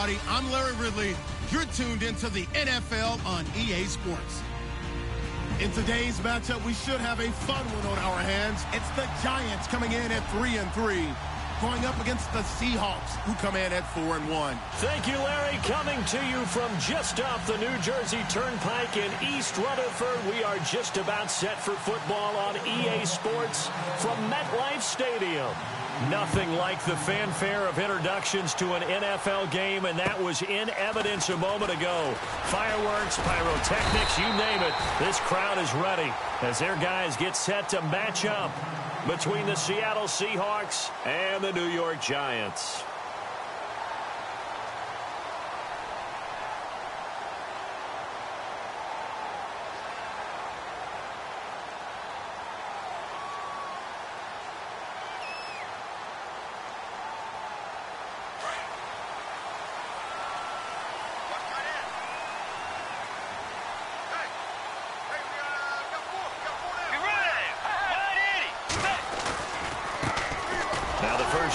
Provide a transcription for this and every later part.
everybody. I'm Larry Ridley. You're tuned into the NFL on EA Sports. In today's matchup, we should have a fun one on our hands. It's the Giants coming in at 3-3, going up against the Seahawks, who come in at 4-1. Thank you, Larry. Coming to you from just off the New Jersey Turnpike in East Rutherford, we are just about set for football on EA Sports from MetLife Stadium. Nothing like the fanfare of introductions to an NFL game, and that was in evidence a moment ago. Fireworks, pyrotechnics, you name it. This crowd is ready as their guys get set to match up between the Seattle Seahawks and the New York Giants.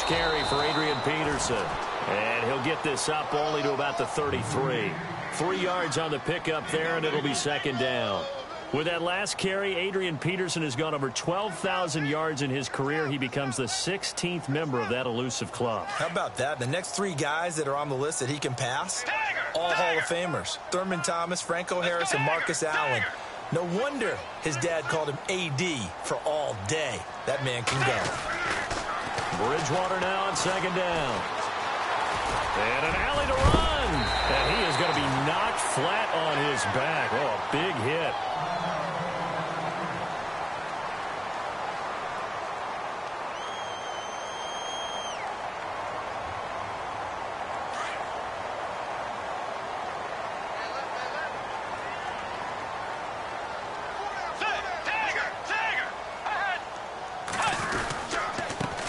Carry for Adrian Peterson, and he'll get this up only to about the 33. 3 yards on the pickup there, and it'll be second down. With that last carry, Adrian Peterson has gone over 12,000 yards in his career. He becomes the 16th member of that elusive club. How about that? The next 3 guys that are on the list that he can pass, all Hall of Famers. Thurman Thomas, Franco Harris, and Marcus Allen. No wonder his dad called him AD for all day. That man can go. Bridgewater now on second down. And an alley to run. And he is going to be knocked flat on his back. Oh, a big hit.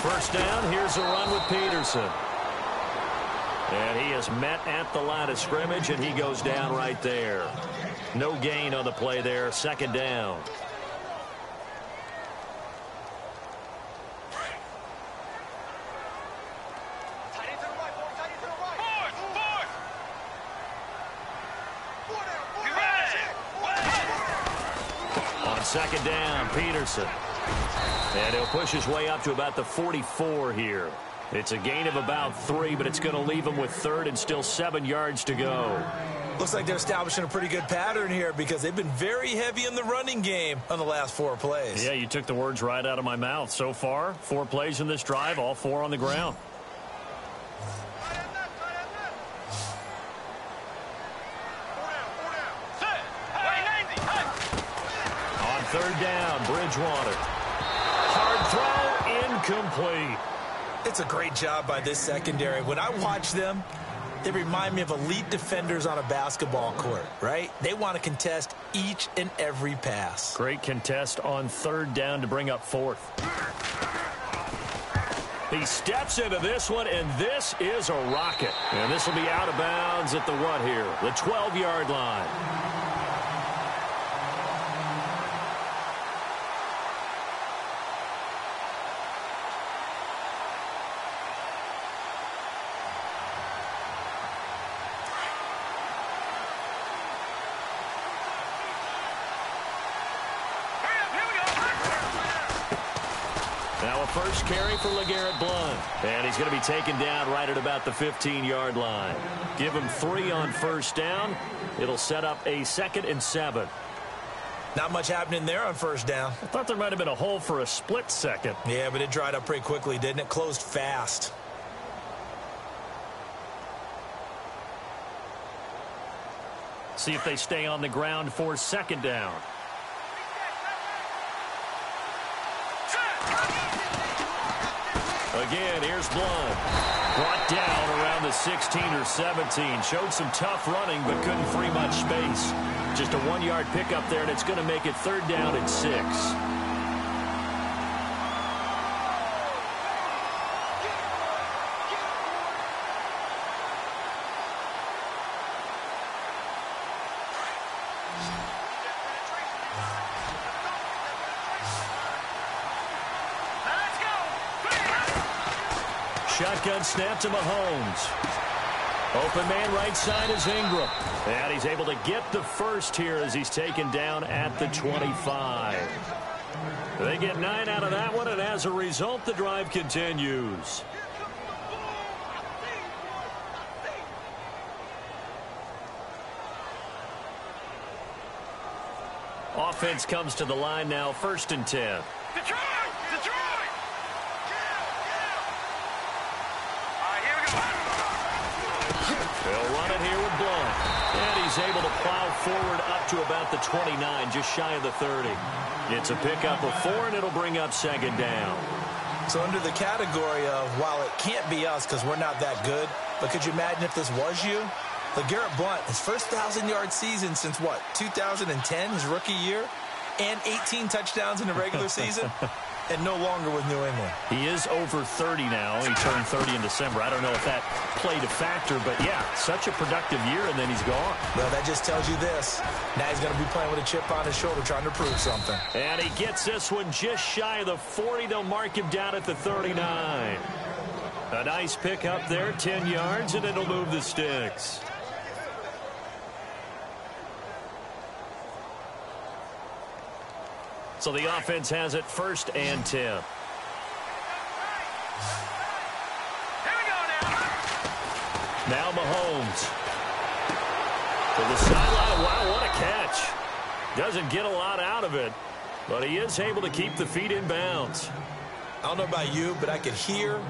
First down, here's a run with Peterson. And he is met at the line of scrimmage, and he goes down right there. No gain on the play there, second down. On second down, Peterson. And he'll push his way up to about the 44 here. It's a gain of about 3, but it's going to leave him with third and still 7 yards to go. Looks like they're establishing a pretty good pattern here because they've been very heavy in the running game on the last 4 plays. Yeah, you took the words right out of my mouth. So far, 4 plays in this drive, all 4 on the ground. On third down, Bridgewater. Hard throw, incomplete. It's a great job by this secondary. When I watch them, they remind me of elite defenders on a basketball court, right? They want to contest each and every pass. Great contest on third down to bring up fourth. He steps into this one, and this is a rocket. And this will be out of bounds at the what here? The 12-yard line. First carry for LeGarrette Blount. And he's going to be taken down right at about the 15-yard line. Give him 3 on first down. It'll set up a 2nd and 7. Not much happening there on first down. I thought there might have been a hole for a split second. Yeah, but it dried up pretty quickly, didn't it? Closed fast. See if they stay on the ground for second down. Again, here's Blount. Brought down around the 16 or 17. Showed some tough running, but couldn't free much space. Just a 1-yard pickup there, and it's going to make it third down and 6. Shotgun snap to Mahomes. Open man right side is Ingram. And he's able to get the first here as he's taken down at the 25. They get 9 out of that one, and as a result, the drive continues. Offense comes to the line now, 1st and 10. Detroit! Detroit! They'll run it here with Blunt. And he's able to plow forward up to about the 29, just shy of the 30. It's a pickup of 4, and it'll bring up 2nd down. So under the category of, while it can't be us because we're not that good, but could you imagine if this was you? LeGarrette Blunt, his first 1,000-yard season since, what, 2010, his rookie year? And 18 touchdowns in the regular season? And no longer with New England. He is over 30 now. He turned 30 in December. I don't know if that played a factor, but yeah, such a productive year, and then he's gone. Well, that just tells you this. Now he's going to be playing with a chip on his shoulder trying to prove something. And he gets this one just shy of the 40. They'll mark him down at the 39. A nice pick up there, 10 yards, and it'll move the sticks. So the offense has it 1st and 10. Here we go now. Now Mahomes. To the sideline. Wow, what a catch. Doesn't get a lot out of it, but he is able to keep the feet in bounds. I don't know about you, but I could hear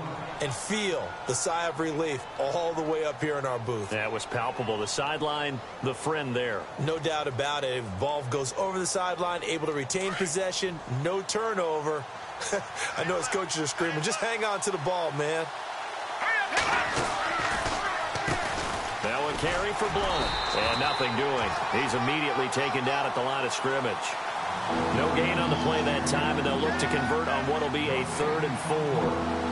and feel the sigh of relief all the way up here in our booth. That was palpable. The sideline, the friend there. No doubt about it. If ball goes over the sideline, able to retain possession, no turnover. I know his coaches are screaming, just hang on to the ball, man. Now a carry for Blunt. And nothing doing. He's immediately taken down at the line of scrimmage. No gain on the play that time, and they'll look to convert on what will be a 3rd and 4.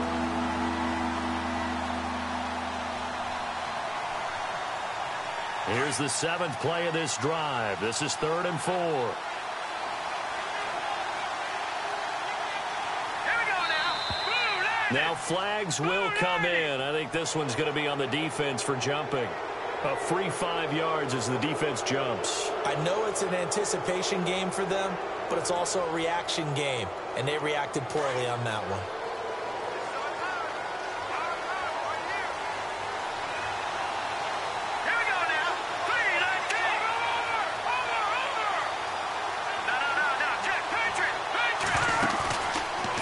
Here's the 7th play of this drive. This is 3rd and 4. Here we go now. Now flags will come in. I think this one's going to be on the defense for jumping. A free 5 yards as the defense jumps. I know it's an anticipation game for them, but it's also a reaction game, and they reacted poorly on that one.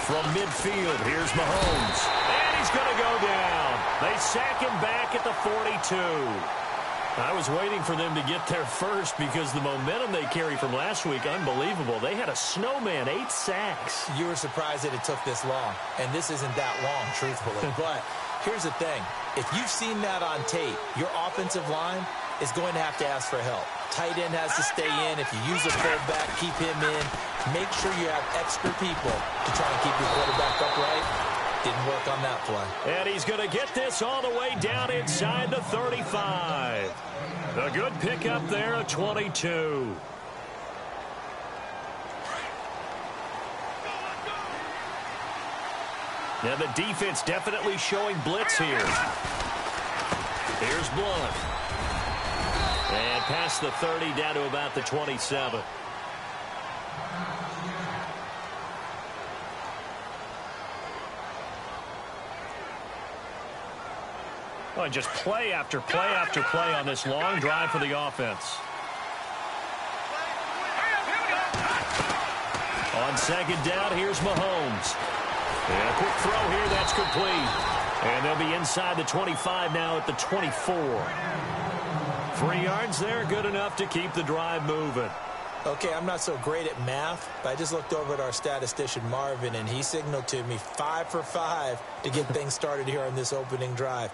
From midfield, here's Mahomes. And he's going to go down. They sack him back at the 42. I was waiting for them to get there first because the momentum they carry from last week, unbelievable. They had a snowman, 8 sacks. You were surprised that it took this long, and this isn't that long, truthfully. But here's the thing. If you've seen that on tape, your offensive line is going to have to ask for help. Tight end has to stay in. If you use a fullback, keep him in. Make sure you have extra people to try and keep your quarterback upright. Didn't work on that play. And he's going to get this all the way down inside the 35. A good pickup there, a 22. Now the defense definitely showing blitz here. Here's Blunt. And past the 30 down to about the 27. Well, just play after play after play on this long drive for the offense. On 2nd down, here's Mahomes. And a quick throw here, that's complete. And they'll be inside the 25 now at the 24. 3 yards there, good enough to keep the drive moving. Okay, I'm not so great at math, but I just looked over at our statistician, Marvin, and he signaled to me 5 for 5 to get things started here on this opening drive.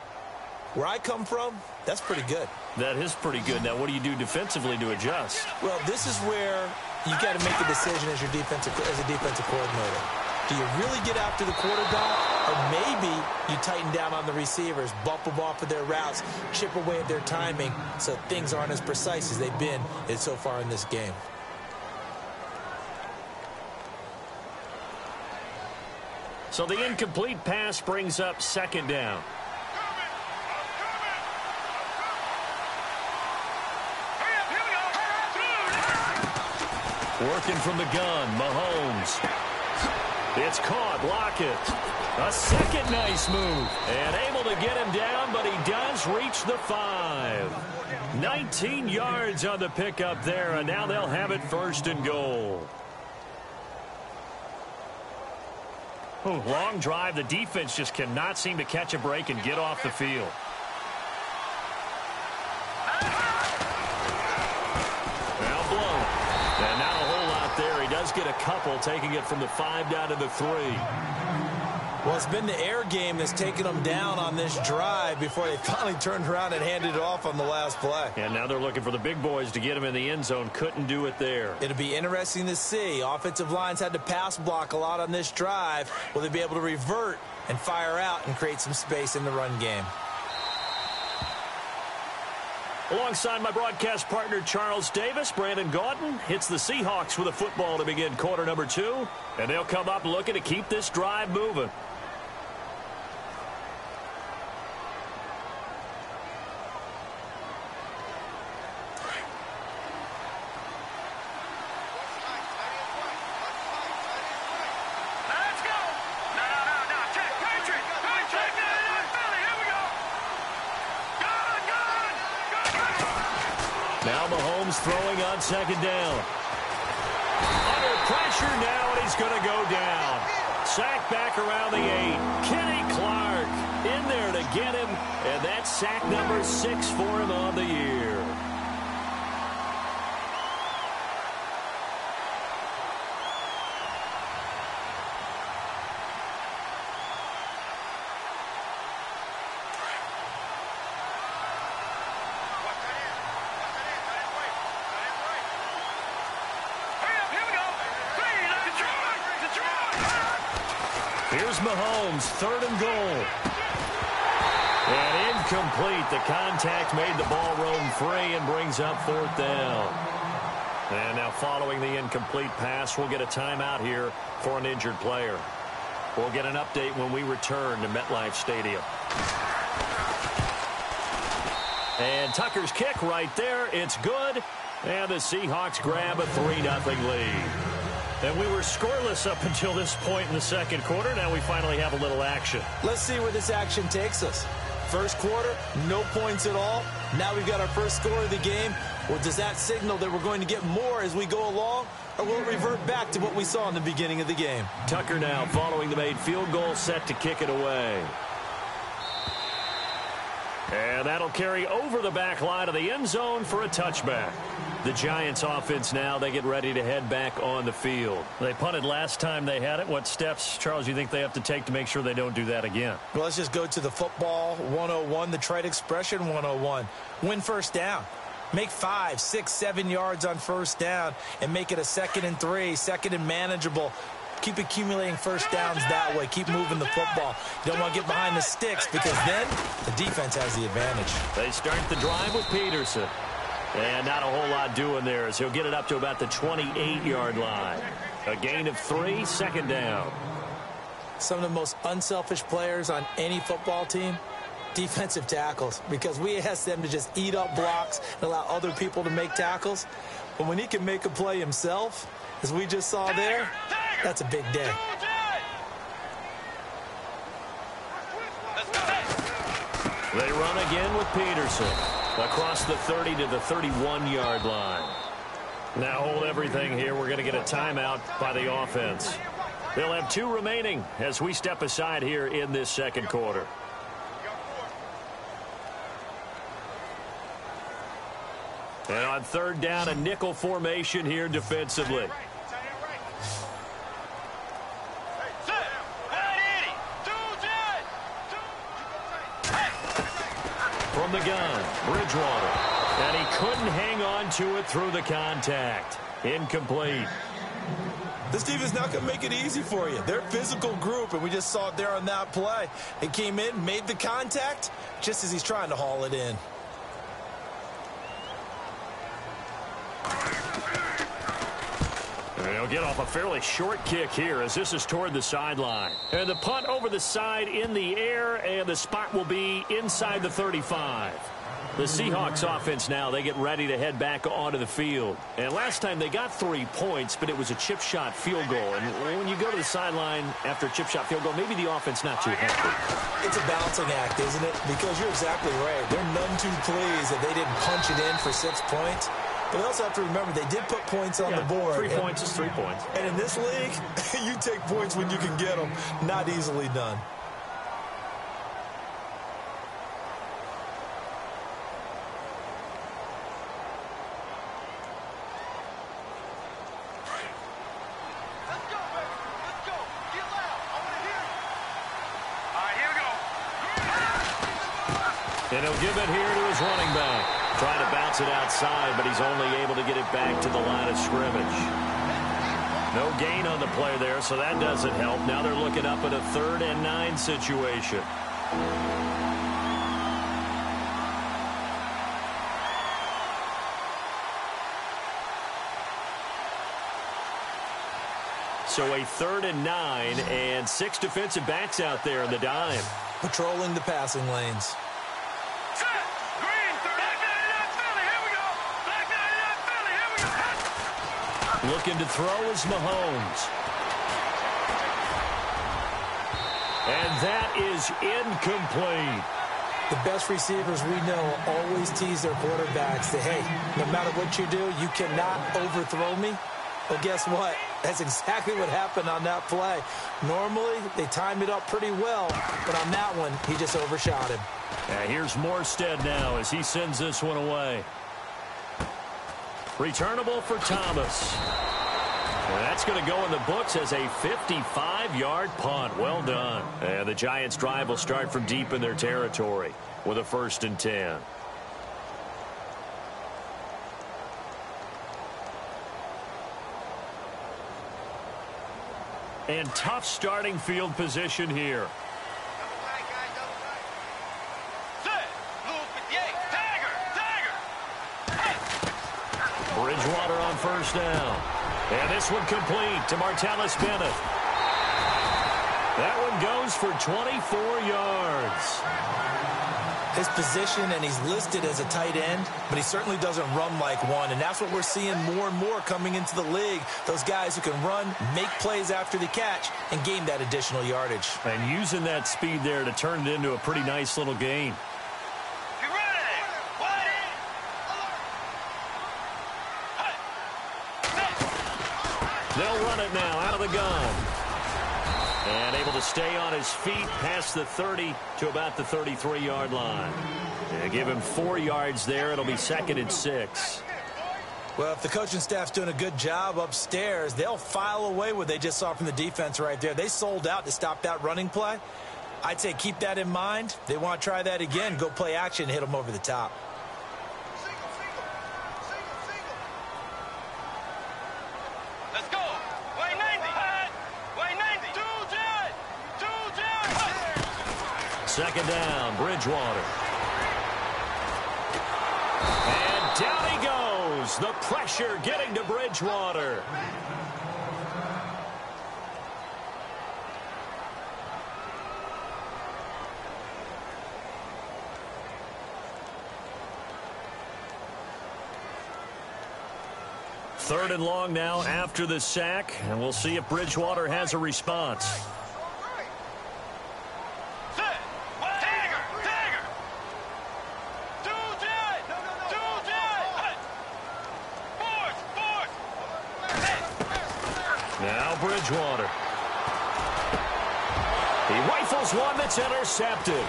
Where I come from, that's pretty good. That is pretty good. Now, what do you do defensively to adjust? Well, this is where you got to make a decision as a defensive coordinator. Do you really get after the quarterback, or maybe you tighten down on the receivers, bump them off of their routes, chip away at their timing so things aren't as precise as they've been so far in this game? So the incomplete pass brings up 2nd down. Working from the gun, Mahomes. It's caught, Lockett. A second nice move. And able to get him down, but he does reach the 5. 19 yards on the pickup there, and now they'll have it 1st and goal. Long drive. The defense just cannot seem to catch a break and get off the field. Now blown. And not a whole lot there. He does get a couple, taking it from the 5 down to the 3. Well, it's been the air game that's taken them down on this drive before they finally turned around and handed it off on the last play. And now they're looking for the big boys to get him in the end zone. Couldn't do it there. It'll be interesting to see. Offensive lines had to pass block a lot on this drive. Will they be able to revert and fire out and create some space in the run game? Alongside my broadcast partner, Charles Davis, Brandon Gaudin hits the Seahawks with a football to begin quarter number 2. And they'll come up looking to keep this drive moving. Now Mahomes throwing on 2nd down. Under pressure now, and he's going to go down. Sack back around the 8. Kenny Clark in there to get him, and that's sack number 6 for him on the year. Here's Mahomes, 3rd and goal. And incomplete. The contact made the ball roam free and brings up 4th down. And now following the incomplete pass, we'll get a timeout here for an injured player. We'll get an update when we return to MetLife Stadium. And Tucker's kick right there. It's good. And the Seahawks grab a 3-0 lead. And we were scoreless up until this point in the 2nd quarter. Now we finally have a little action. Let's see where this action takes us. 1st quarter, no points at all. Now we've got our first score of the game. Well, does that signal that we're going to get more as we go along? Or will it revert back to what we saw in the beginning of the game? Tucker now following the made field goal, set to kick it away. And that'll carry over the back line of the end zone for a touchback. The Giants offense now, they get ready to head back on the field. They punted last time they had it. What steps, Charles, you think they have to take to make sure they don't do that again? Well, let's just go to the football 101, the trite expression 101. Win 1st down. Make 5, 6, 7 yards on 1st down and make it a 2nd and 3, 2nd and manageable. Keep accumulating 1st downs that way. Keep moving the football. You don't want to get behind the sticks because then the defense has the advantage. They start the drive with Peterson. And not a whole lot doing there as he'll get it up to about the 28-yard line. A gain of 3, 2nd down. Some of the most unselfish players on any football team, defensive tackles, because we ask them to just eat up blocks and allow other people to make tackles. But when he can make a play himself, as we just saw there, that's a big day. They run again with Peterson. Across the 30 to the 31-yard line. Now hold everything here. We're going to get a timeout by the offense. They'll have 2 remaining as we step aside here in this 2nd quarter. And on 3rd down, a nickel formation here defensively. From the gun, Bridgewater. And he couldn't hang on to it through the contact. Incomplete. This team is not going to make it easy for you. They're a physical group, and we just saw it there on that play. He came in, made the contact, just as he's trying to haul it in. And he'll get off a fairly short kick here as this is toward the sideline. And the punt over the side in the air, and the spot will be inside the 35. The Seahawks offense now, they get ready to head back onto the field. And last time they got 3 points, but it was a chip shot field goal. And when you go to the sideline after a chip shot field goal, maybe the offense not too happy. It's a balancing act, isn't it? Because you're exactly right. They're none too pleased that they didn't punch it in for 6 points. But we also have to remember they did put points on the board. 3 points is 3 points. And in this league, you take points when you can get them. Not easily done. And he'll give it here to his running back. Trying to bounce it outside, but he's only able to get it back to the line of scrimmage. No gain on the play there, so that doesn't help. Now they're looking up at a 3rd and 9 situation. So a 3rd and 9, and 6 defensive backs out there in the dime. Patrolling the passing lanes. Looking to throw is Mahomes. And that is incomplete. The best receivers we know always tease their quarterbacks that, hey, no matter what you do, you cannot overthrow me. Well, guess what? That's exactly what happened on that play. Normally, they timed it up pretty well, but on that one, he just overshot him. Here's Morstead now as he sends this one away. Returnable for Thomas. And that's going to go in the books as a 55-yard punt. Well done. And the Giants' drive will start from deep in their territory with a 1st and 10. And tough starting field position here. Bridgewater on 1st down. And this one complete to Martellus Bennett. That one goes for 24 yards. His position, and he's listed as a tight end, but he certainly doesn't run like one, and that's what we're seeing more and more coming into the league. Those guys who can run, make plays after the catch, and gain that additional yardage. And using that speed there to turn it into a pretty nice little gain. They'll run it now out of the gun. And able to stay on his feet past the 30 to about the 33-yard line. And give him 4 yards there. It'll be 2nd and 6. Well, if the coaching staff's doing a good job upstairs, they'll file away what they just saw from the defense right there. They sold out to stop that running play. I'd say keep that in mind. They want to try that again. Go play action and hit them over the top. Second down, Bridgewater. And down he goes. The pressure getting to Bridgewater. Third and long now after the sack, and we'll see if Bridgewater has a response. Now Bridgewater. He rifles one that's intercepted.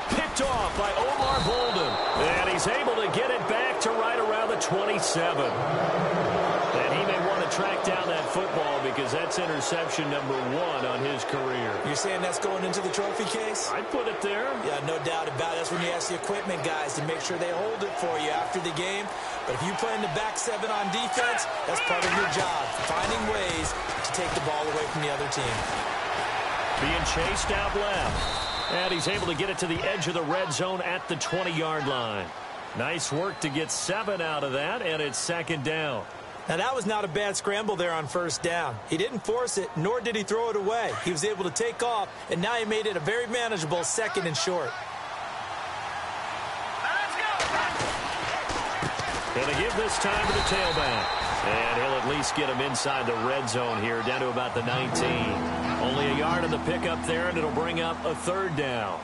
Picked off by Omar Bolden. And he's able to get it back to right around the 27. And he may want to track down that football because that's interception number 1 on his career. You're saying that's going into the trophy case? I'd put it there. Yeah, no doubt about it. That's when you ask the equipment guys to make sure they hold it for you after the game. But if you play in the back 7 on defense, that's part of your job, finding ways to take the ball away from the other team. Being chased out left. And he's able to get it to the edge of the red zone at the 20-yard line. Nice work to get 7 out of that, and it's 2nd down. Now, that was not a bad scramble there on 1st down. He didn't force it, nor did he throw it away. He was able to take off, and now he made it a very manageable 2nd and short. Let's go! Going to give this time to the tailback. And he'll at least get him inside the red zone here, down to about the 19. Only a yard on the pickup there, and it'll bring up a third down.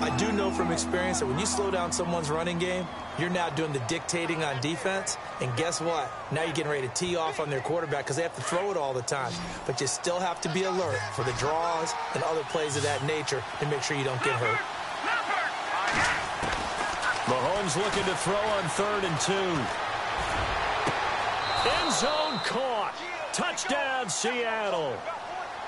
I do know from experience that when you slow down someone's running game, you're now doing the dictating on defense. And guess what? Now you're getting ready to tee off on their quarterback because they have to throw it all the time. But you still have to be alert for the draws and other plays of that nature to make sure you don't get hurt. Mahomes looking to throw on 3rd and 2. End zone caught. Touchdown, Seattle.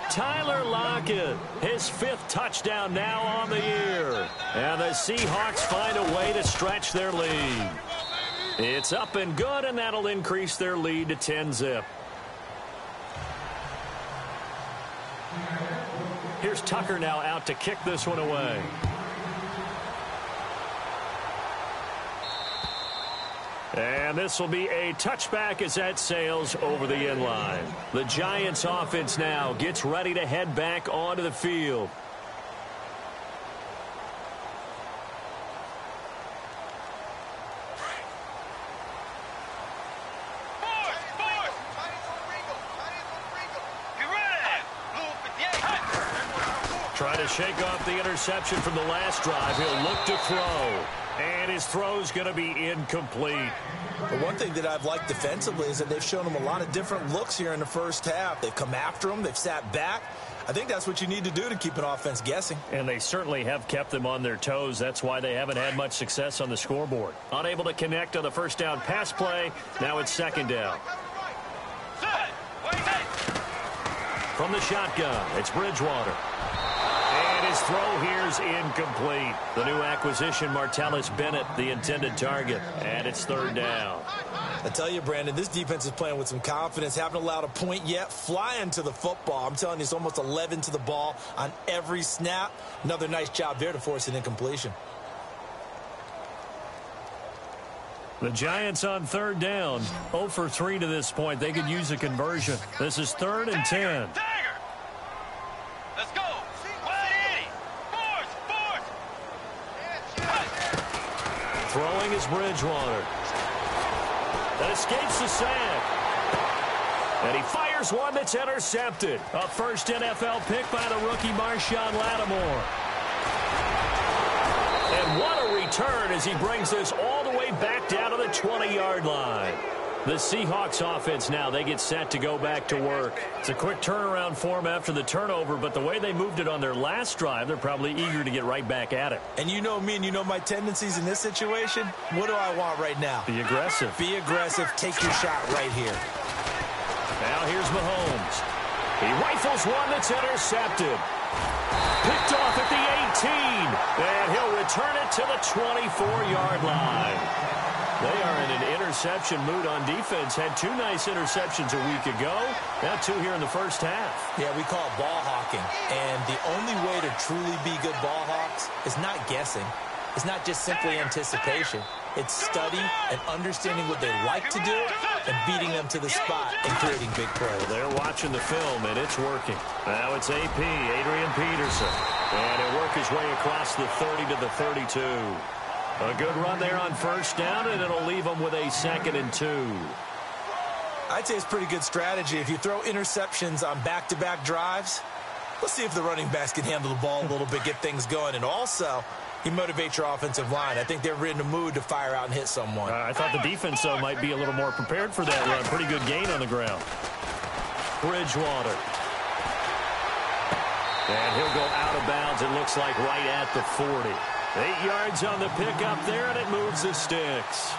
Tyler Lockett, his 5th touchdown now on the year. And the Seahawks find a way to stretch their lead. It's up and good, and that'll increase their lead to 10-zip. Here's Tucker now out to kick this one away. And this will be a touchback as that sails over the end line. The Giants offense now gets ready to head back onto the field. Trying to shake off the interception from the last drive. He'll look to throw. And his throw's going to be incomplete. The one thing that I've liked defensively is that they've shown him a lot of different looks here in the first half. They've come after him. They've sat back. I think that's what you need to do to keep an offense guessing. And they certainly have kept them on their toes. That's why they haven't had much success on the scoreboard. Unable to connect on the first down pass play. Now it's 2nd down. From the shotgun, it's Bridgewater. His throw here's incomplete. The new acquisition, Martellus Bennett, the intended target. And it's 3rd down. I tell you, Brandon, this defense is playing with some confidence. Haven't allowed a point yet. Flying to the football. I'm telling you, it's almost 11 to the ball on every snap. Another nice job there to force an incompletion. The Giants on 3rd down. 0 for 3 to this point. They could use a conversion. This is 3rd and 10. Let's go. Throwing is Bridgewater. That escapes the sack. And he fires one that's intercepted. A first NFL pick by the rookie Marshawn Lattimore. And what a return as he brings this all the way back down to the 20-yard line. The Seahawks offense now, they get set to go back to work. It's a quick turnaround for them after the turnover, but the way they moved it on their last drive, they're probably eager to get right back at it. And you know me and you know my tendencies in this situation. What do I want right now? Be aggressive. Be aggressive. Take your shot right here. Now here's Mahomes. He rifles one that's intercepted. Picked off at the 18. And he'll return it to the 24-yard line. They are in an interception mood on defense. Had 2 nice interceptions a week ago. Now 2 here in the first half. Yeah, we call it ball hawking. And the only way to truly be good ball hawks is not guessing. It's not just simply anticipation. It's study and understanding what they like to do and beating them to the spot and creating big plays. They're watching the film, and it's working. Now it's AP, Adrian Peterson. And he'll work his way across the 30 to the 32. A good run there on first down, and it'll leave them with a 2nd and 2. I'd say it's pretty good strategy. If you throw interceptions on back-to-back drives, let's see if the running backs can handle the ball a little bit, get things going. And also, you motivate your offensive line. I think they're in the mood to fire out and hit someone. I thought the defense, though, might be a little more prepared for that run. Pretty good gain on the ground. Bridgewater. And he'll go out of bounds, it looks like, right at the 40. 8 yards on the pickup there, and it moves the sticks.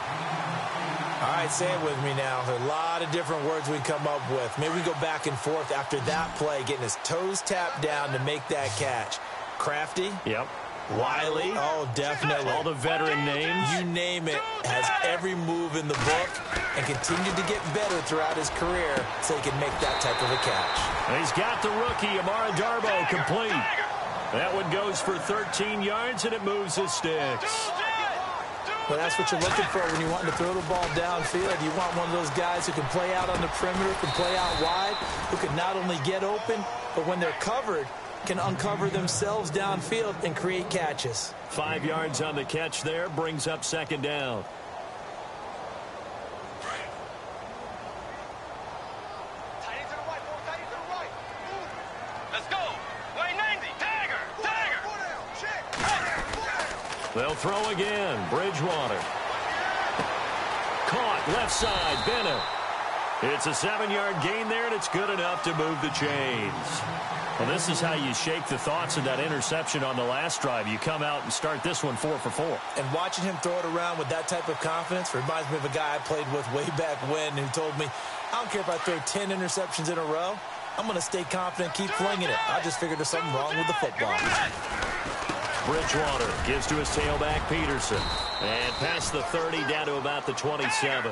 All right, say it with me now. There are a lot of different words we come up with. Maybe we go back and forth after that play, getting his toes tapped down to make that catch. Crafty? Yep. Wiley? Oh, definitely. All the veteran names. You name it. Has every move in the book and continued to get better throughout his career so he can make that type of a catch. And he's got the rookie, Amara Darboh, complete. That one goes for 13 yards, and it moves the sticks. Well, that's what you're looking for when you want to throw the ball downfield. You want one of those guys who can play out on the perimeter, can play out wide, who can not only get open, but when they're covered, can uncover themselves downfield and create catches. 5 yards on the catch there, brings up 2nd down. They'll throw again. Bridgewater. Caught left side. Bennett. It's a 7-yard gain there, and it's good enough to move the chains. Well, this is how you shake the thoughts of that interception on the last drive. You come out and start this one 4 for 4. And watching him throw it around with that type of confidence reminds me of a guy I played with way back when who told me, I don't care if I throw 10 interceptions in a row. I'm going to stay confident, keep flinging it. I just figured there's something wrong with the football. Bridgewater gives to his tailback, Peterson. And past the 30, down to about the 27.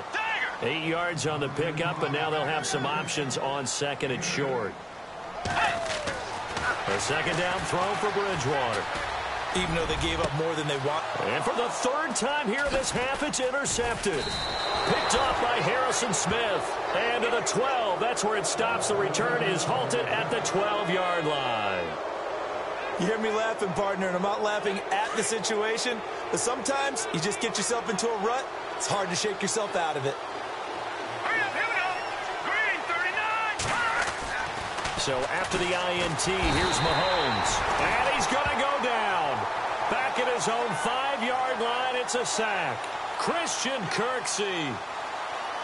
8 yards on the pickup, and now they'll have some options on second and short. A second down throw for Bridgewater. Even though they gave up more than they want. And for the third time here in this half, it's intercepted. Picked off by Harrison Smith. And to the 12, that's where it stops. The return is halted at the 12-yard line. You hear me laughing, partner, and I'm not laughing at the situation, but sometimes you just get yourself into a rut. It's hard to shake yourself out of it. So after the INT, here's Mahomes. And he's going to go down. Back at his own 5-yard line, it's a sack. Christian Kirksey,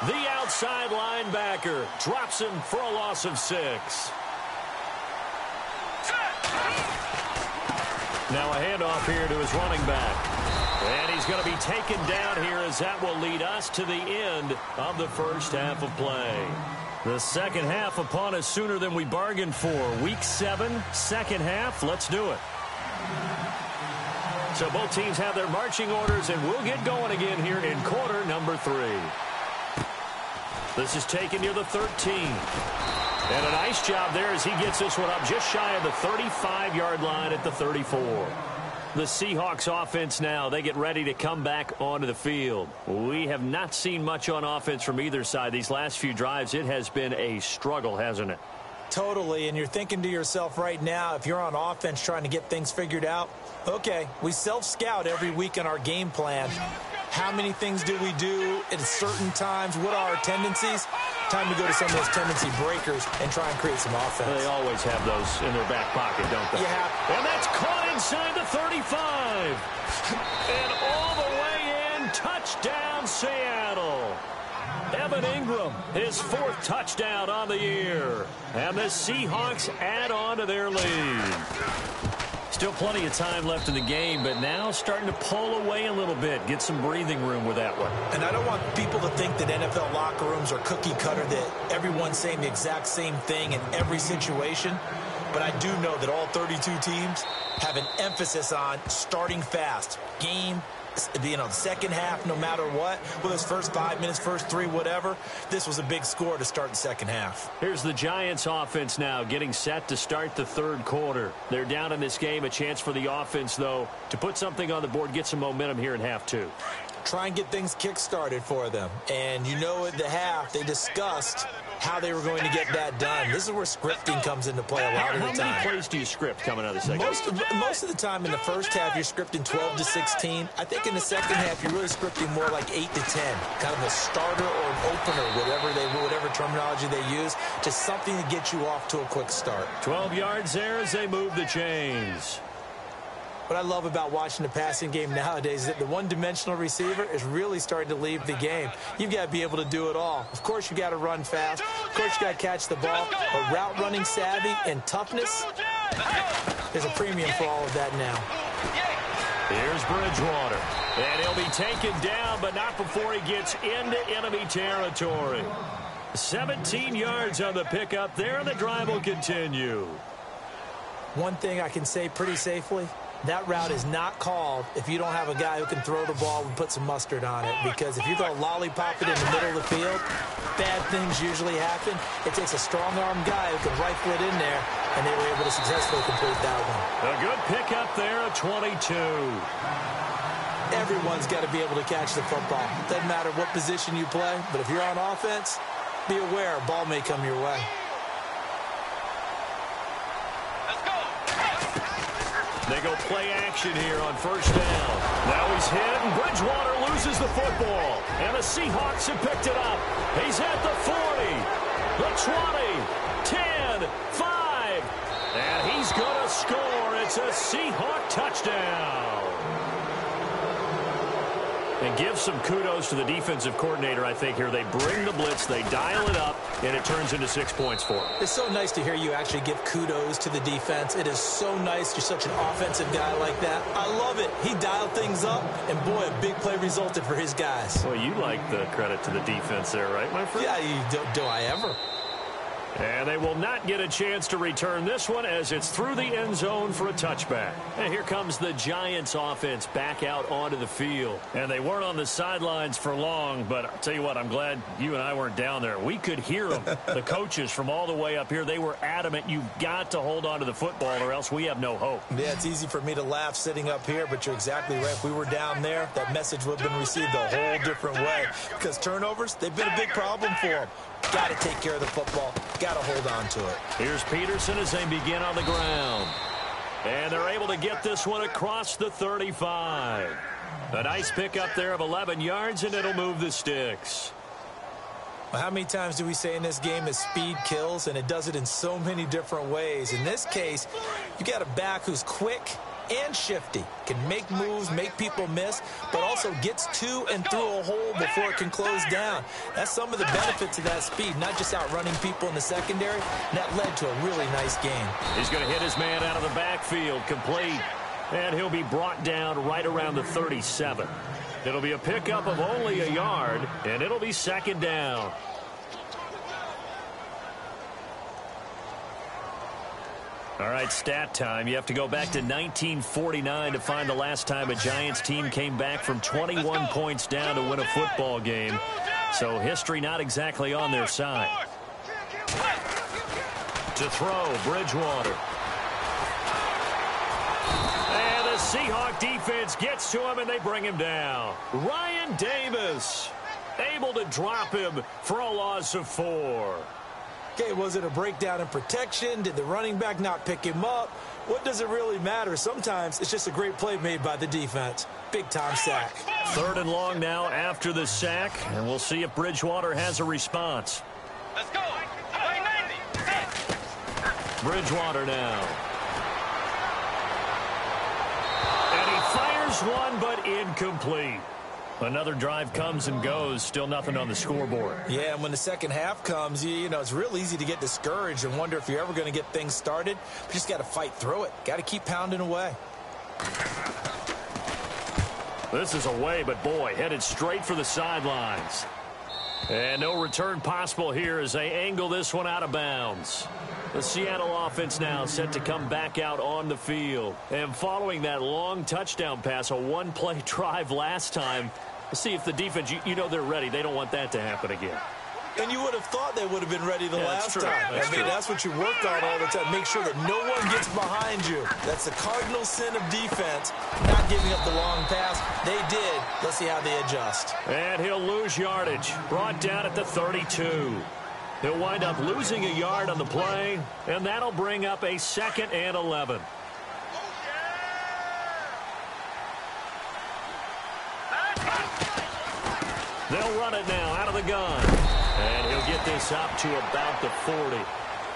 the outside linebacker, drops him for a loss of 6. Now a handoff here to his running back. And he's going to be taken down here as that will lead us to the end of the first half of play. The second half upon us sooner than we bargained for. Week 7, second half. Let's do it. So both teams have their marching orders, and we'll get going again here in quarter number 3. This is taken near the 13. And a nice job there as he gets this one up just shy of the 35-yard line at the 34. The Seahawks offense now, they get ready to come back onto the field. We have not seen much on offense from either side. These last few drives, it has been a struggle, hasn't it? Totally, and you're thinking to yourself right now, if you're on offense trying to get things figured out, okay, we self-scout every week in our game plan. How many things do we do at certain times? What are our tendencies? Time to go to some of those tendency breakers and try and create some offense. They always have those in their back pocket, don't they? Yeah. And that's caught inside the 35. And all the way in, touchdown Seattle. Evan Ingram, his 4th touchdown on the year. And the Seahawks add on to their lead. Still plenty of time left in the game, but now starting to pull away a little bit. Get some breathing room with that one. And I don't want people to think that NFL locker rooms are cookie cutter, that everyone's saying the exact same thing in every situation. But I do know that all 32 teams have an emphasis on starting fast. Game, the second half, no matter what, whether it's first 5 minutes, first 3, whatever, this was a big score to start the second half. Here's the Giants offense now getting set to start the third quarter. They're down in this game. A chance for the offense, though, to put something on the board, get some momentum here in half 2. Try and get things kick-started for them. And you know at the half, they discussed how they were going to get that done. This is where scripting comes into play a lot of the time. How many plays do you script coming out of the second? Most of the time in the first half, you're scripting 12 to 16. I think in the second half, you're really scripting more like 8 to 10. Kind of a starter or an opener, whatever terminology they use. Just something to get you off to a quick start. 12 yards there as they move the chains. What I love about watching the passing game nowadays is that the one-dimensional receiver is really starting to leave the game. You've got to be able to do it all. Of course, you got to run fast. Of course, you got to catch the ball. But route running savvy and toughness, there's a premium for all of that now. Here's Bridgewater. And he'll be taken down, but not before he gets into enemy territory. 17 yards on the pickup there, and the drive will continue. One thing I can say pretty safely, that route is not called if you don't have a guy who can throw the ball and put some mustard on it. Because if you go lollipop it in the middle of the field, bad things usually happen. It takes a strong-arm guy who can rifle it in there, and they were able to successfully complete that one. A good pickup there at 22. Everyone's got to be able to catch the football. Doesn't matter what position you play, but if you're on offense, be aware a ball may come your way. They go play action here on first down. Now he's hit, and Bridgewater loses the football. And the Seahawks have picked it up. He's at the 40, the 20, 10, 5. And he's going to score. It's a Seahawk touchdown. And give some kudos to the defensive coordinator, I think, here. They bring the blitz, they dial it up, and it turns into 6 points for them. It's so nice to hear you actually give kudos to the defense. It is so nice. You're such an offensive guy like that. I love it. He dialed things up, and boy, a big play resulted for his guys. Well, you like the credit to the defense there, right, my friend? Yeah, do I ever? And they will not get a chance to return this one as it's through the end zone for a touchback. And here comes the Giants offense back out onto the field. And they weren't on the sidelines for long, but I'll tell you what, I'm glad you and I weren't down there. We could hear them. The coaches from all the way up here, they were adamant, you've got to hold on to the football or else we have no hope. Yeah, it's easy for me to laugh sitting up here, but you're exactly right. If we were down there, that message would have been received a whole different way. Because turnovers, they've been a big problem for them. Got to take care of the football. Got to hold on to it. Here's Peterson as they begin on the ground. And they're able to get this one across the 35. A nice pickup there of 11 yards, and it'll move the sticks. Well, how many times do we say in this game that speed kills, and it does it in so many different ways? In this case, you got a back who's quick and shifty, can make moves, make people miss, but also gets to and through a hole before it can close down. That's some of the benefits of that speed, not just outrunning people in the secondary. And that led to a really nice game. He's going to hit his man out of the backfield, complete, and he'll be brought down right around the 37. It'll be a pickup of only a yard, and it'll be second down. All right, stat time. You have to go back to 1949 to find the last time a Giants team came back from 21 points down to win a football game. So history not exactly on their side. To throw, Bridgewater. And the Seahawk defense gets to him, and they bring him down. Ryan Davis able to drop him for a loss of 4. Okay, was it a breakdown in protection? Did the running back not pick him up? What does it really matter? Sometimes it's just a great play made by the defense. Big-time sack. 3rd and long now after the sack, and we'll see if Bridgewater has a response. Let's go. Play 90. Bridgewater now. And he fires one, but incomplete. Another drive comes and goes, still nothing on the scoreboard. Yeah, and when the second half comes, you know, it's real easy to get discouraged and wonder if you're ever going to get things started. You just got to fight through it. Got to keep pounding away. This is away, but boy, headed straight for the sidelines. And no return possible here as they angle this one out of bounds. The Seattle offense now set to come back out on the field. And following that long touchdown pass, a one-play drive last time, we'll see if the defense, you know they're ready. They don't want that to happen again. And you would have thought they would have been ready the last time. That's what you work on all the time. Make sure that no one gets behind you. That's the cardinal sin of defense, not giving up the long pass. They did. Let's see how they adjust. And he'll lose yardage. Brought down at the 32. He'll wind up losing a yard on the play, and that'll bring up a 2nd and 11. They'll run it now out of the gun. And he'll get this up to about the 40.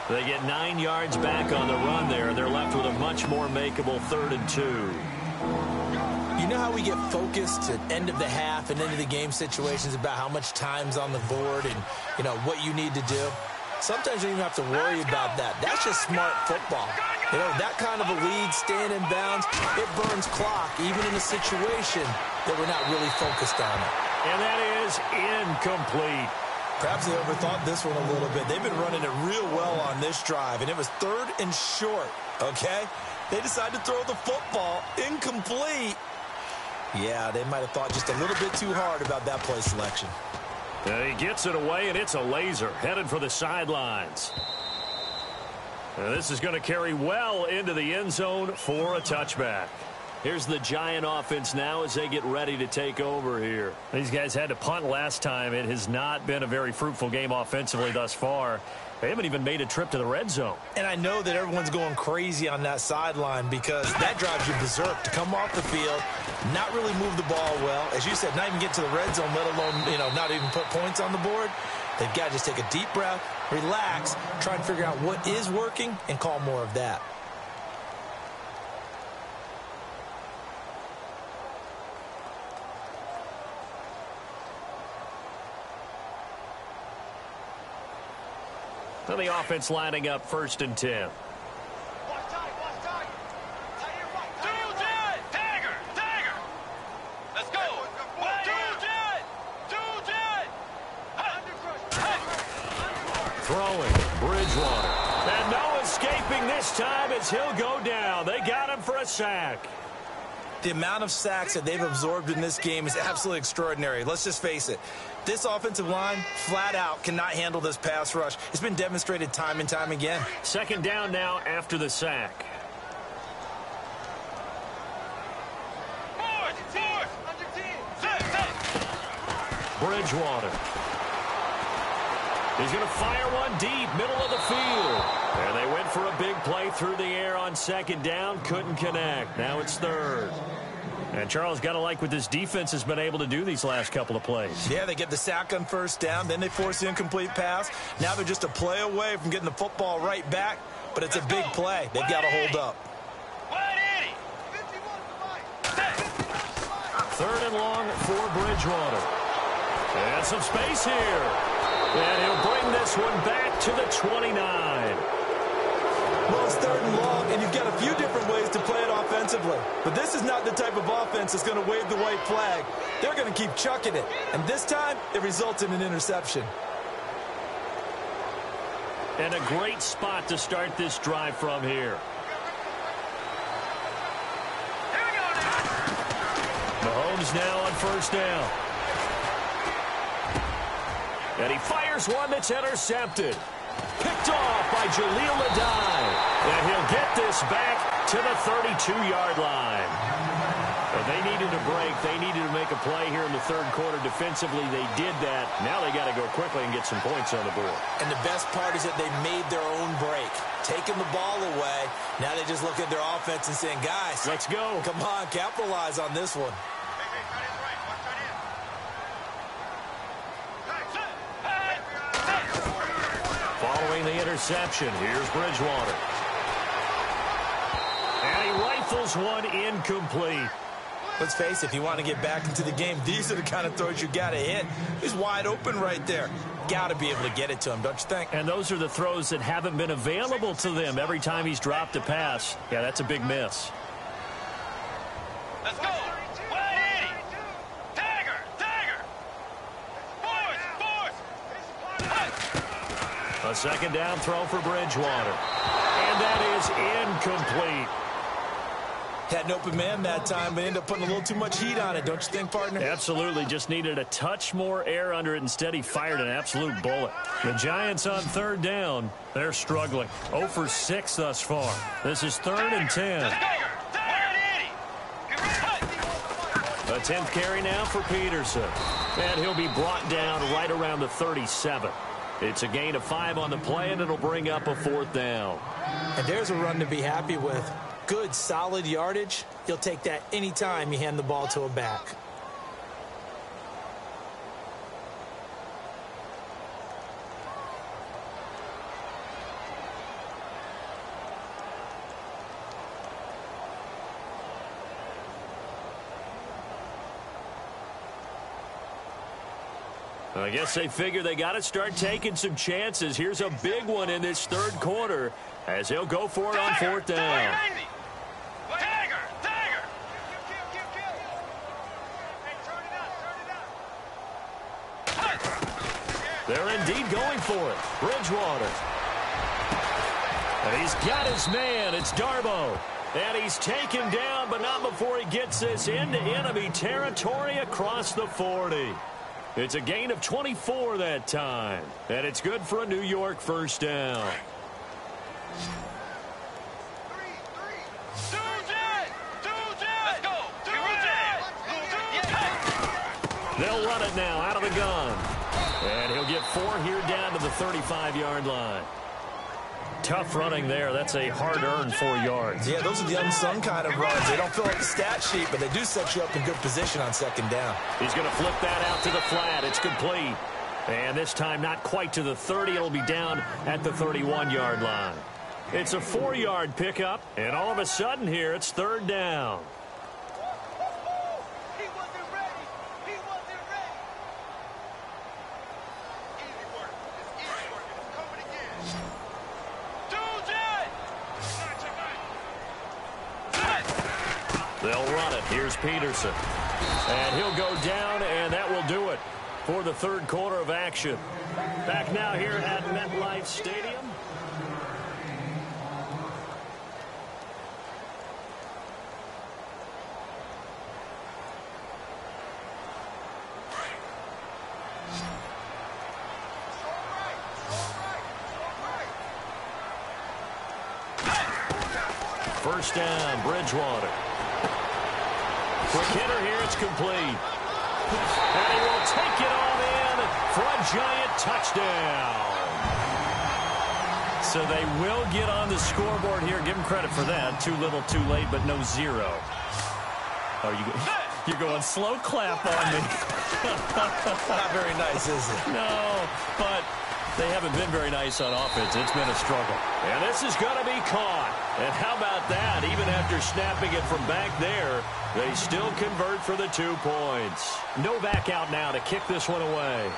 They get 9 yards back on the run there. They're left with a much more makeable 3rd and 2. You know how we get focused at end of the half and end of the game situations about how much time's on the board and, you know, what you need to do? Sometimes you don't even have to worry about that. That's just smart football. You know, that kind of a lead, staying in bounds, it burns clock, even in a situation that we're not really focused on it. And that is incomplete. Perhaps they overthought this one a little bit. They've been running it real well on this drive, and it was 3rd and short, okay? They decided to throw the football incomplete. Yeah, they might have thought just a little bit too hard about that play selection. He gets it away, and it's a laser headed for the sidelines. This is going to carry well into the end zone for a touchback. Here's the Giant offense now as they get ready to take over here. These guys had to punt last time. It has not been a very fruitful game offensively thus far. They haven't even made a trip to the red zone. And I know that everyone's going crazy on that sideline because that drives you berserk to come off the field, not really move the ball well. As you said, not even get to the red zone, let alone, you know, not even put points on the board. They've got to just take a deep breath, relax, try and figure out what is working and call more of that. So the offense lining up 1st and 10. Throwing, Bridgewater. And no escaping this time as he'll go down. They got him for a sack. The amount of sacks that they've absorbed in this game is absolutely extraordinary. Let's just face it. This offensive line, flat out, cannot handle this pass rush. It's been demonstrated time and time again. 2nd down now after the sack. Bridgewater. He's going to fire one deep, middle of the field. And they went for a big play through the air on 2nd down. Couldn't connect. Now it's 3rd. And Charles, got to like what this defense has been able to do these last couple of plays. Yeah, they get the sack on 1st down. Then they force the incomplete pass. Now they're just a play away from getting the football right back. But it's a big play. They've got to hold up. 3rd and long for Bridgewater. And some space here. And he'll bring this one back to the 29. Well, it's 3rd and long, and you've got a few different ways to play it offensively. But this is not the type of offense that's going to wave the white flag. They're going to keep chucking it. And this time, it results in an interception. And a great spot to start this drive from here. Mahomes now on 1st down. And he fires one that's intercepted. Picked off by Jaleel Adai. And he'll get this back to the 32-yard line. And they needed a break. They needed to make a play here in the 3rd quarter. Defensively, they did that. Now they got to go quickly and get some points on the board. And the best part is that they made their own break. Taking the ball away. Now they just look at their offense and saying, guys, let's go. Come on, capitalize on this one. Following the interception, here's Bridgewater. And he rifles one incomplete. Let's face it, if you want to get back into the game, these are the kind of throws you got to hit. He's wide open right there. Got to be able to get it to him, don't you think? And those are the throws that haven't been available to them every time he's dropped a pass. Yeah, that's a big miss. Let's go. A 2nd down throw for Bridgewater. And that is incomplete. Had an open man that time, but ended up putting a little too much heat on it, don't you think, partner? Absolutely. Just needed a touch more air under it. Instead, he fired an absolute bullet. The Giants on 3rd down. They're struggling. 0 for 6 thus far. This is 3rd and 10. A 10th carry now for Peterson. And he'll be brought down right around the 37. It's a gain of 5 on the play, and it'll bring up a 4th down. And there's a run to be happy with. Good, solid yardage. You'll take that anytime you hand the ball to a back. I guess they figure they got to start taking some chances. Here's a big one in this 3rd quarter as he'll go for it on 4th down. They're indeed going for it. Bridgewater. And he's got his man. It's Darbo. And he's taken down, but not before he gets this into enemy territory across the 40. It's a gain of 24 that time. And it's good for a New York 1st down. They'll run it now out of the gun. And he'll get 4 here down to the 35-yard line. Tough running there. That's a hard-earned 4 yards. Yeah, those are the unsung kind of runs. They don't fill out the stat sheet, but they do set you up in good position on 2nd down. He's going to flip that out to the flat. It's complete. And this time not quite to the 30. It'll be down at the 31-yard line. It's a 4-yard pickup, and all of a sudden here it's 3rd down. They'll run it. Here's Peterson. And he'll go down, and that will do it for the third quarter of action. Back now here at MetLife Stadium. First down, Bridgewater. Quick hitter here, it's complete. And he will take it on in for a giant touchdown. So they will get on the scoreboard here. Give them credit for that. Too little, too late, but no zero. Oh, you're going slow clap on me. Not very nice, is it? No, but they haven't been very nice on offense. It's been a struggle. And this is going to be caught. And how about that? Even after snapping it from back there, they still convert for the 2 points. No back out now to kick this one away.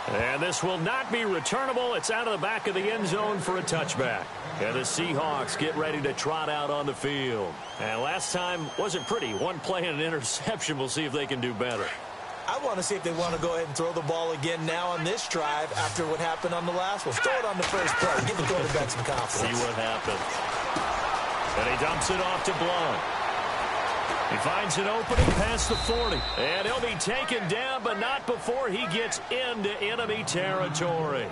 And this will not be returnable. It's out of the back of the end zone for a touchback. And the Seahawks get ready to trot out on the field. And last time wasn't pretty. One play and an interception. We'll see if they can do better. I want to see if they want to go ahead and throw the ball again now on this drive after what happened on the last one. Throw it on the first play. Give the quarterback some confidence. See what happens. And he dumps it off to Blount. He finds an opening past the 40. And he'll be taken down, but not before he gets into enemy territory.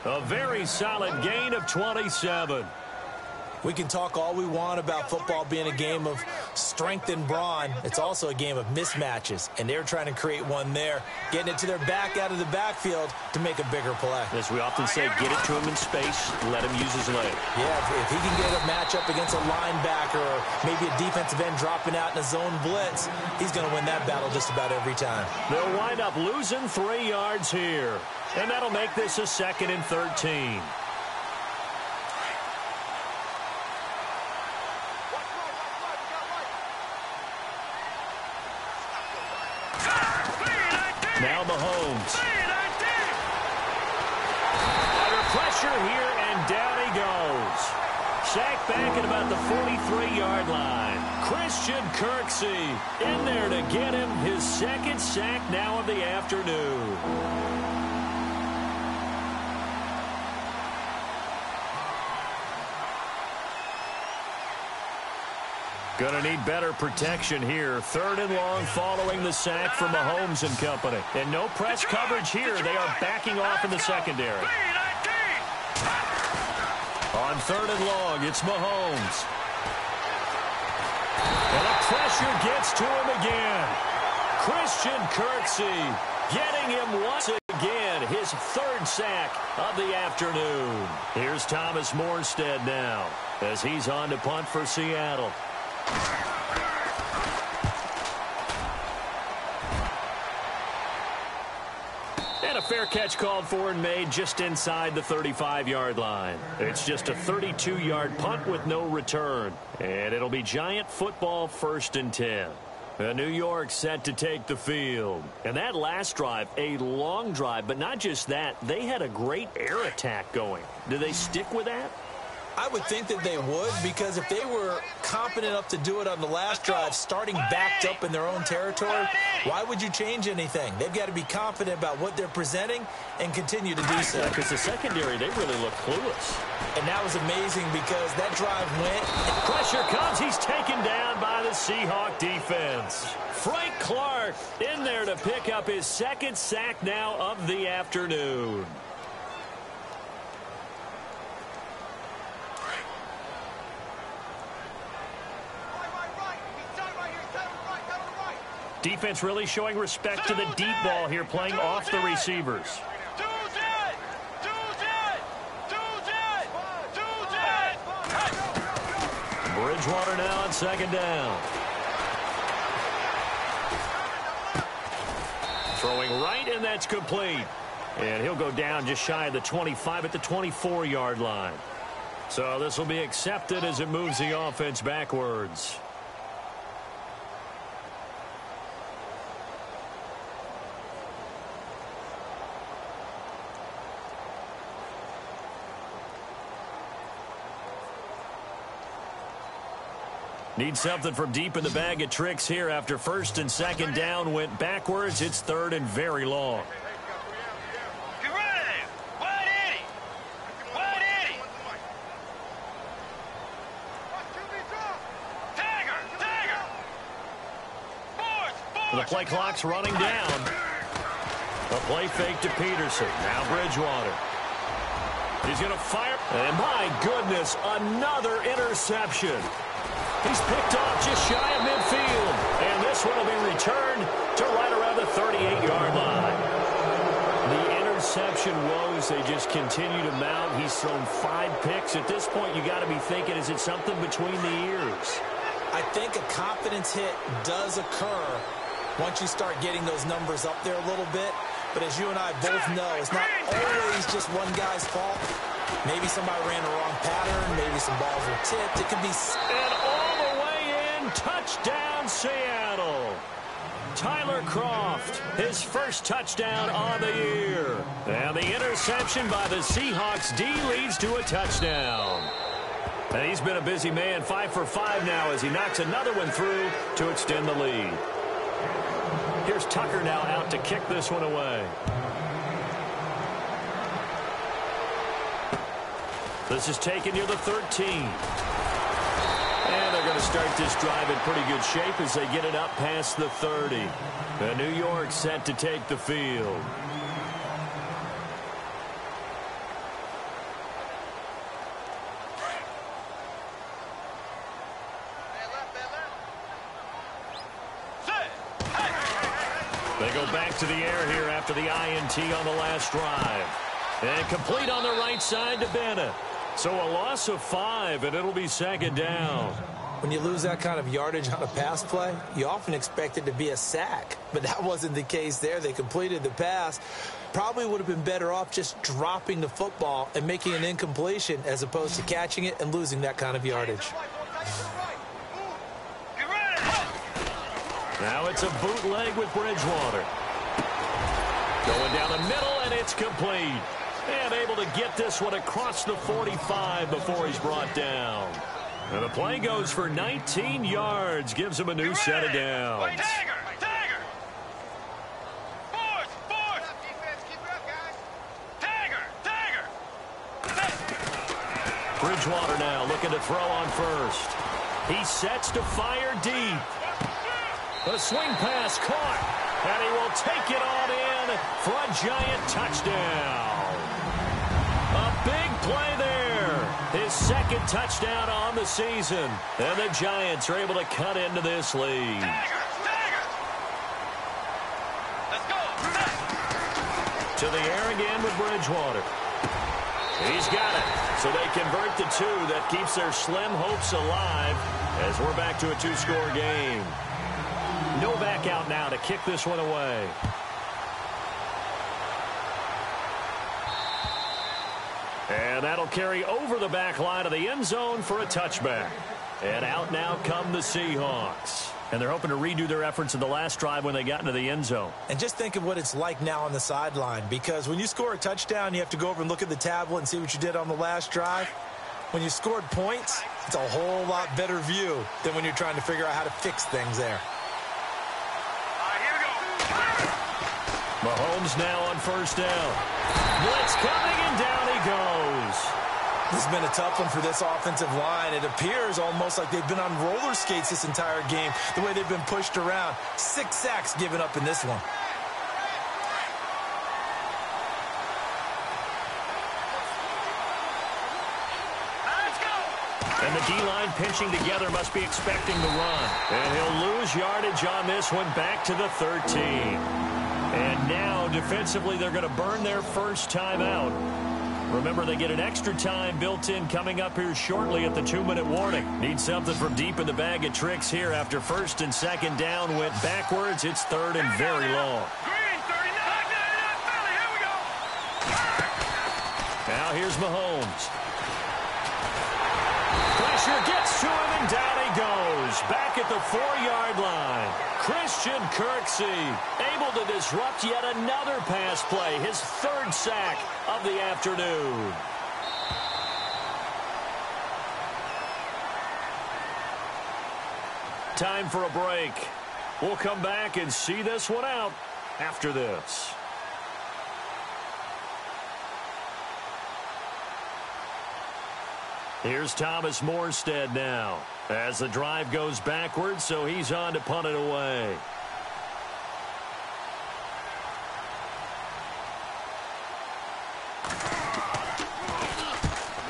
A very solid gain of 27. We can talk all we want about football being a game of strength and brawn. It's also a game of mismatches, and they're trying to create one there, getting it to their back out of the backfield to make a bigger play. As we often say, get it to him in space, let him use his leg. Yeah, if he can get a matchup against a linebacker or maybe a defensive end dropping out in a zone blitz, he's going to win that battle just about every time. They'll wind up losing 3 yards here, and that'll make this a 2nd and 13. Now Mahomes. Under pressure here, and down he goes. Sacked back at about the 43-yard line. Christian Kirksey in there to get him his 2nd sack now of the afternoon. Going to need better protection here. 3rd and long following the sack from Mahomes and company. And no press coverage here. They are backing off in the secondary. On 3rd and long, it's Mahomes. And the pressure gets to him again. Christian Kirksey getting him once again. His 3rd sack of the afternoon. Here's Thomas Morstead now as he's on to punt for Seattle. And a fair catch called for and made just inside the 35-yard line. It's just a 32-yard punt with no return. And it'll be Giant football 1st and 10. New York set to take the field. And that last drive, a long drive, but not just that. They had a great air attack going. Do they stick with that? I would think that they would, because if they were competent enough to do it on the last drive, starting backed up in their own territory, why would you change anything? They've got to be confident about what they're presenting and continue to do so. Because the secondary, they really look clueless. And that was amazing because that drive went. Pressure comes. He's taken down by the Seahawk defense. Frank Clark in there to pick up his 2nd sack now of the afternoon. Defense really showing respect to the deep ball here, playing off the receivers. Bridgewater now on 2nd down. Throwing right, and that's complete. And he'll go down just shy of the 25 at the 24-yard line. So this will be accepted as it moves the offense backwards. Need something from deep in the bag of tricks here after first and second down went backwards. It's third and very long. Get ready. Wide 80. Wide 80. Tiger. Tiger. Force. The play clock's running down. A play fake to Peterson. Now Bridgewater. He's going to fire. And my goodness, another interception. He's picked off just shy of midfield. And this one will be returned to right around the 38-yard line. The interception woes, they just continue to mount. He's thrown 5 picks. At this point, you got to be thinking, is it something between the ears? I think a confidence hit does occur once you start getting those numbers up there a little bit. But as you and I both know, it's not always just one guy's fault. Maybe somebody ran the wrong pattern. Maybe some balls were tipped. It could be... And all the way in, touchdown Seattle. Tyler Kroft, his first touchdown on the year. And the interception by the Seahawks D leads to a touchdown. And he's been a busy man, 5 for 5 now as he knocks another one through to extend the lead. Here's Tucker now out to kick this one away. This is taken near the 13. And they're going to start this drive in pretty good shape as they get it up past the 30. And New York set to take the field. They go back to the air here after the INT on the last drive. And complete on the right side to Bennett. So a loss of 5, and it'll be second down. When you lose that kind of yardage on a pass play, you often expect it to be a sack. But that wasn't the case there. They completed the pass. Probably would have been better off just dropping the football and making an incompletion as opposed to catching it and losing that kind of yardage. Now it's a bootleg with Bridgewater. Going down the middle, and it's complete. And able to get this one across the 45 before he's brought down. And the play goes for 19 yards. Gives him a new set of downs. Tiger. Tiger. Force. Force. Keep it up, guys. Tiger. Tiger. Bridgewater now looking to throw on first. He sets to fire deep. The swing pass caught, and he will take it on in for a giant touchdown. A big play there. His second touchdown on the season. And the Giants are able to cut into this lead. Tiger. Let's go. To the air again with Bridgewater. He's got it. So they convert the 2. That keeps their slim hopes alive as we're back to a 2-score game. No back out now to kick this one away. And that'll carry over the back line of the end zone for a touchback. And out now come the Seahawks. And they're hoping to redo their efforts in the last drive when they got into the end zone. And just think of what it's like now on the sideline, because when you score a touchdown, you have to go over and look at the tablet and see what you did on the last drive. When you scored points, it's a whole lot better view than when you're trying to figure out how to fix things there. Mahomes now on first down. Blitz coming, and down he goes. This has been a tough one for this offensive line. It appears almost like they've been on roller skates this entire game, the way they've been pushed around. 6 sacks given up in this one. And the D-line pinching together must be expecting the run. And he'll lose yardage on this one back to the 13. And now, defensively, they're going to burn their first time out. Remember, they get an extra time built in coming up here shortly at the 2-minute warning. Need something from deep in the bag of tricks here after first and second down went backwards. It's third and very long. Now here's Mahomes. Pressure gets to him, and down he goes. Back at the 4-yard line. Christian Kirksey able to disrupt yet another pass play. His 3rd sack of the afternoon. time for a break. We'll come back and see this one out after this. Here's Thomas Morstead now as the drive goes backwards, so he's on to punt it away.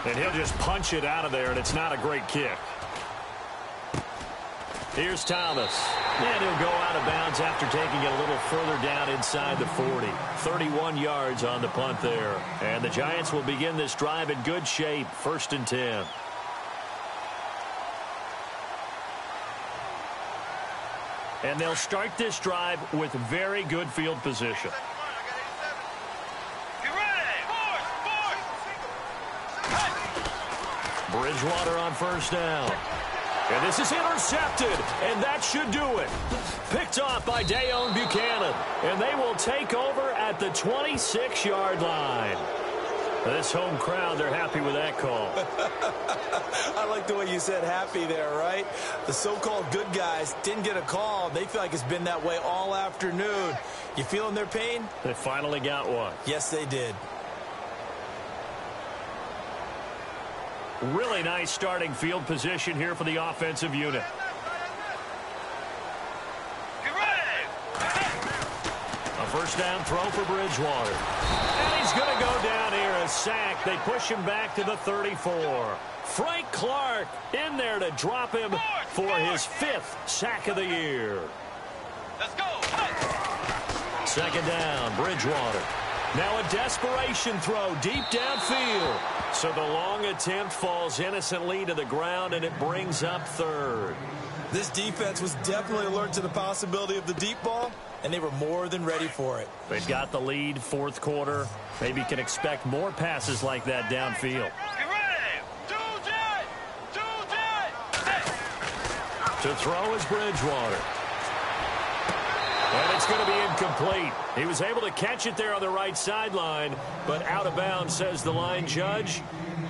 And he'll just punch it out of there, and it's not a great kick. Here's Thomas. And he'll go out of bounds after taking it a little further down inside the 40. 31 yards on the punt there. And the Giants will begin this drive in good shape. 1st and 10. And they'll start this drive with very good field position. Bridgewater on 1st down. And this is intercepted, and that should do it. Picked off by Dayon Buchanan, and they will take over at the 26-yard line. This home crowd, they're happy with that call. I like the way you said happy there, right? The so-called good guys didn't get a call. They feel like it's been that way all afternoon. You feeling their pain? They finally got one. Yes, they did. Really nice starting field position here for the offensive unit. A 1st down throw for Bridgewater. And he's going to go down here, a sack. They push him back to the 34. Frank Clark in there to drop him for his 5th sack of the year. Let's go. 2nd down, Bridgewater. Now a desperation throw deep downfield. So the long attempt falls innocently to the ground, and it brings up 3rd. This defense was definitely alert to the possibility of the deep ball, and they were more than ready for it. They've got the lead, 4th quarter. Maybe can expect more passes like that downfield. To throw is Bridgewater. And it's going to be incomplete. He was able to catch it there on the right sideline, but out of bounds, says the line judge.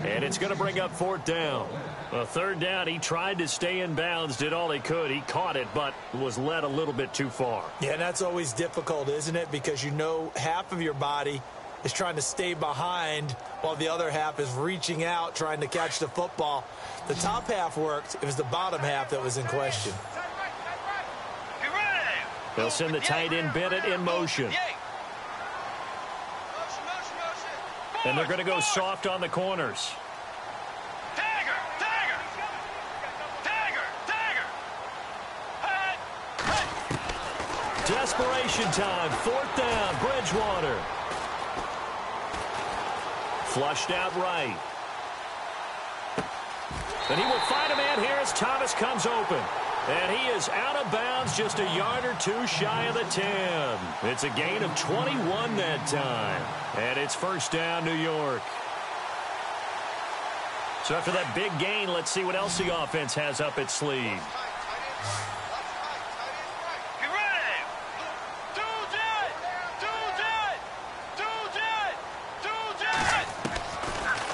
And it's going to bring up 4th down. A 3rd down, he tried to stay in bounds, did all he could. He caught it, but was led a little bit too far. Yeah, and that's always difficult, isn't it? Because you know half of your body is trying to stay behind while the other half is reaching out, trying to catch the football. The top half worked. It was the bottom half that was in question. They'll send the tight end Bennett in motion. And they're going to go soft on the corners. Desperation time. 4th down. Bridgewater. Flushed out right. And he will find a man here as Thomas comes open. And he is out of bounds, just a yard or two shy of the 10. It's a gain of 21 that time. And it's 1st down, New York. So after that big gain, let's see what else the offense has up its sleeve.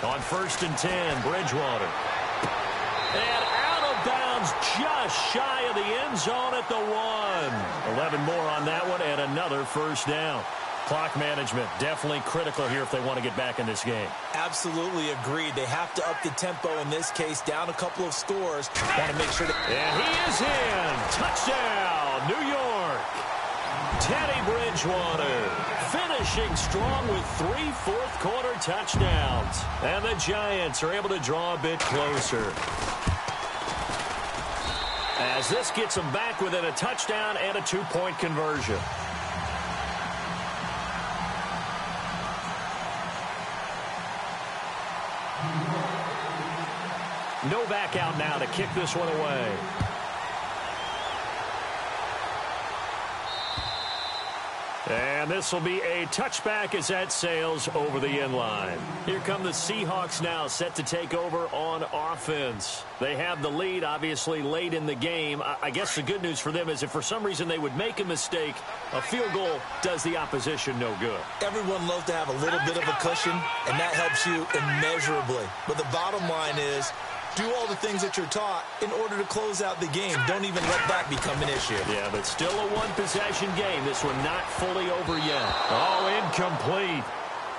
On 1st and 10, Bridgewater. And out of bounds, just shy of the end zone at the 1. 11 more on that one, and another 1st down. Clock management, definitely critical here if they want to get back in this game. Absolutely agreed. They have to up the tempo in this case, down a couple of scores. Want to make sure that... And he is in. Touchdown, New York. Teddy Bridgewater finishing strong with 3 fourth-quarter touchdowns. And the Giants are able to draw a bit closer, as this gets them back within a touchdown and a 2-point conversion. Novak out now to kick this one away. And this will be a touchback as that sails over the end line. Here come the Seahawks now, set to take over on offense. They have the lead, obviously, late in the game. I guess the good news for them is if for some reason they would make a mistake, a field goal does the opposition no good. Everyone loves to have a little bit of a cushion, and that helps you immeasurably. But the bottom line is Do all the things that you're taught in order to close out the game. Don't even let that become an issue. Yeah, but still a one-possession game. This one not fully over yet. Oh, incomplete.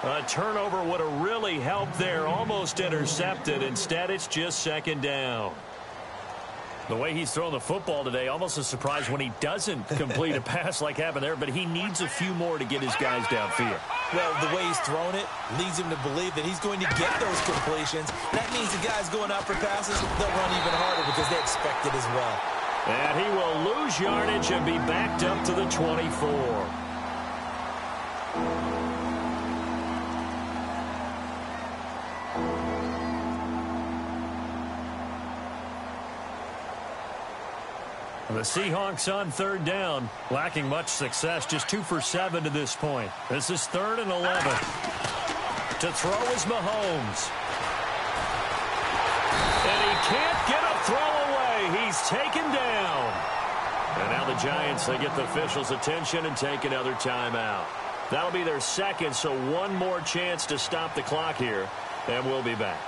A turnover would have really helped there. Almost intercepted. Instead, it's just second down. The way he's thrown the football today, almost a surprise when he doesn't complete a pass like happened there, but he needs a few more to get his guys downfield. Well, the way he's thrown it leads him to believe that he's going to get those completions. That means the guys going out for passes, they'll run even harder because they expect it as well. And he will lose yardage and be backed up to the 24. The Seahawks on third down, lacking much success, just 2 for 7 to this point. This is 3rd and 11. To throw is Mahomes. And he can't get a throw away. He's taken down. And now the Giants, they get the officials' attention and take another timeout. That'll be their second, so one more chance to stop the clock here, and we'll be back.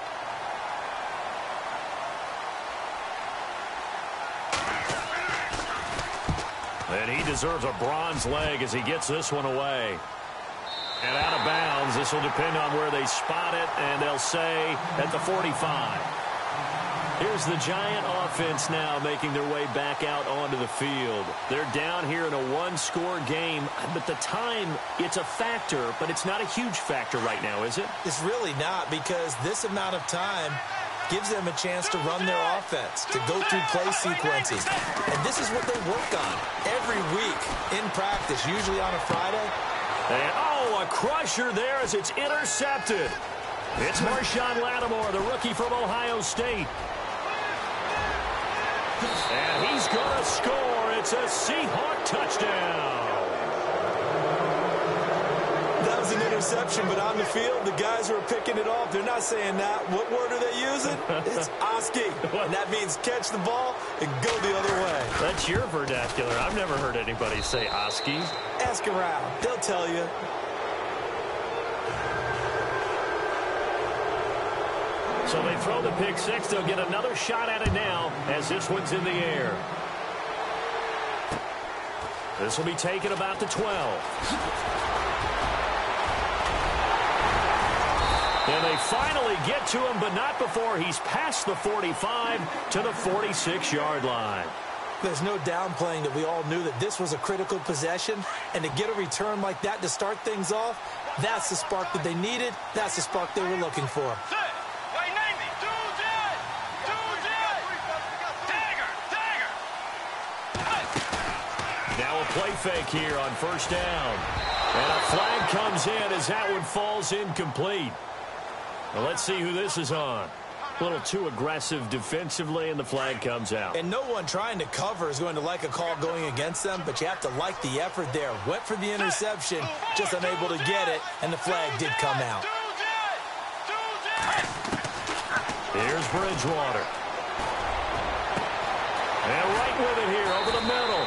And he deserves a bronze leg as he gets this one away. And out of bounds. This will depend on where they spot it, and they'll say at the 45. Here's the Giant offense now making their way back out onto the field. They're down here in a one-score game, but the time, it's a factor, but it's not a huge factor right now, is it? It's really not, because this amount of time gives them a chance to run their offense, to go through play sequences. And this is what they work on every week in practice, usually on a Friday. And, oh, a crusher there as it's intercepted. It's Marshawn Lattimore, the rookie from Ohio State. And he's going to score. It's a Seahawk touchdown. That was an interception, but on the field, the guys who are picking it off, they're not saying that. What word are they using? It's Oski. And that means catch the ball and go the other way. That's your vernacular. I've never heard anybody say Oski. Ask around. They'll tell you. So they throw the pick six. They'll get another shot at it now as this one's in the air. This will be taken about the 12. And they finally get to him, but not before he's past the 45 to the 46-yard line. There's no downplaying that we all knew that this was a critical possession, and to get a return like that to start things off, that's the spark that they needed. That's the spark they were looking for. Now a play fake here on first down. And a flag comes in as that one falls incomplete. Well, let's see who this is on. A little too aggressive defensively, and the flag comes out. And no one trying to cover is going to like a call going against them, but you have to like the effort there. Went for the interception, just unable to get it, and the flag did come out. Here's Bridgewater. And right with it here over the middle.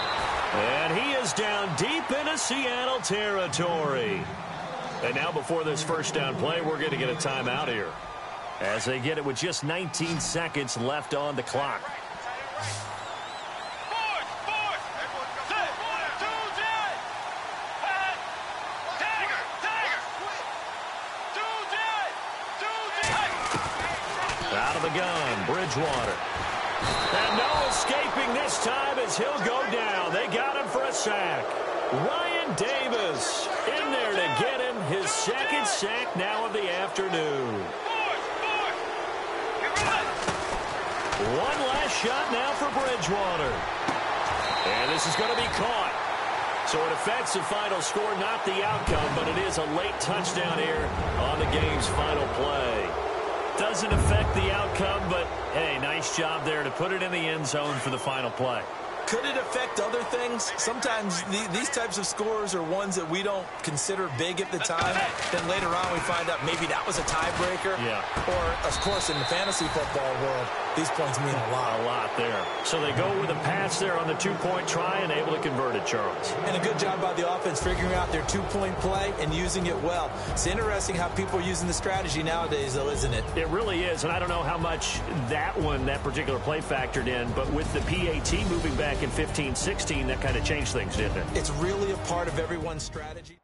And he is down deep into Seattle territory. And now before this first down play, we're going to get a timeout here, as they get it with just 19 seconds left on the clock. Out of the gun, Bridgewater. And no escaping this time as he'll go down. They got him for a sack. Ryan Davis in there to get him his second sack now of the afternoon. One last shot now for Bridgewater. And this is going to be caught. So it affects the final score, not the outcome, but it is a late touchdown here on the game's final play. Doesn't affect the outcome, but, hey, nice job there to put it in the end zone for the final play. Could it affect other things? Sometimes these types of scores are ones that we don't consider big at the time. Then later on we find out maybe that was a tiebreaker. Yeah. Or, of course, in the fantasy football world, These points mean a lot. A lot there. So they go with a pass there on the two-point try and able to convert it, Charles. And a good job by the offense figuring out their two-point play and using it well. It's interesting how people are using the strategy nowadays, though, isn't it? It really is, and I don't know how much that particular play factored in, but with the PAT moving back in 15-16, that kind of changed things, didn't it? It's really a part of everyone's strategy.